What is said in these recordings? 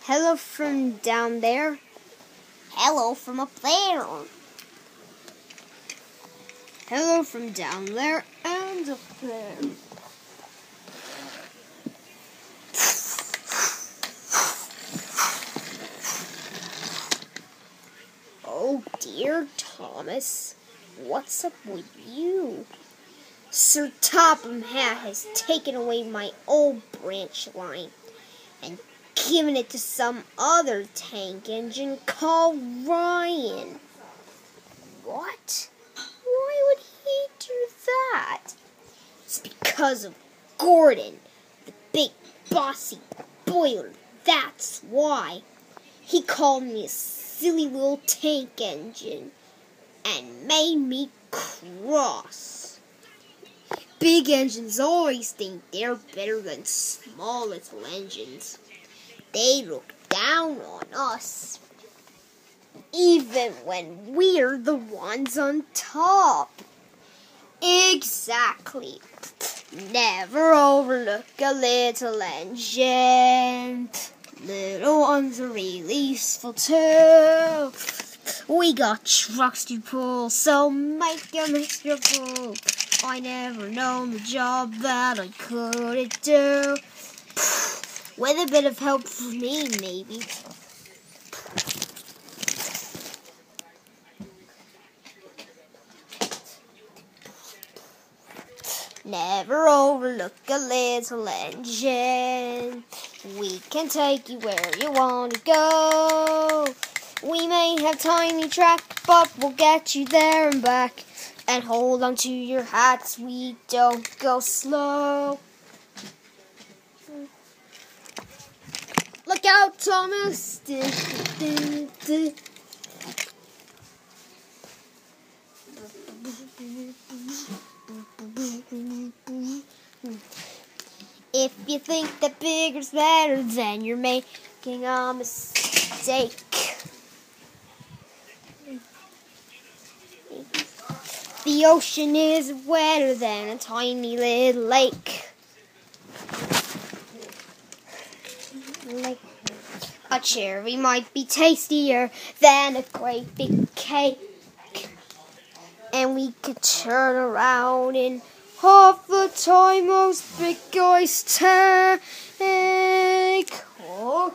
Hello from down there. Hello from up there. Hello from down there and up there. Oh dear, Thomas. What's up with you? Sir Topham Hatt has taken away my old branch line and given it to some other tank engine called Ryan. What? Why would he do that? It's because of Gordon, the big bossy boiler. That's why. He called me a silly little tank engine and made me cross. Big engines always think they're better than small little engines. They look down on us, even when we're the ones on top. Exactly. Never overlook a little engine. Little ones are really useful too. We got trucks to pull, so make them extra full. I never known the job that I couldn't do. With a bit of help from me, maybe. Never overlook a little engine. We can take you where you want to go. We may have tiny track, but we'll get you there and back. And hold on to your hats, we don't go slow. Look out, Thomas! If you think that bigger's better, then you're making a mistake. The ocean is wetter than a tiny little lake. A cherry might be tastier than a great big cake. And we could turn around in half the time most big guys take. Oh.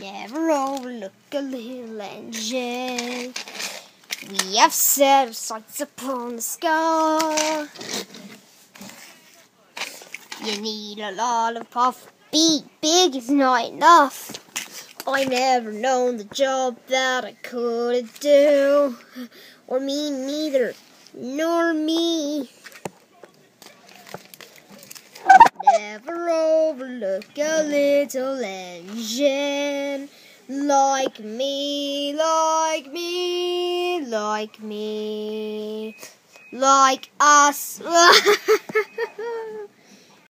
Never overlook a little engine. We have set our sights upon the sky. You need a lot of puff. Big is not enough. I never known the job that I couldn't do. Or me neither, nor me. Never overlook a little engine. Like me, like me, like me, like us.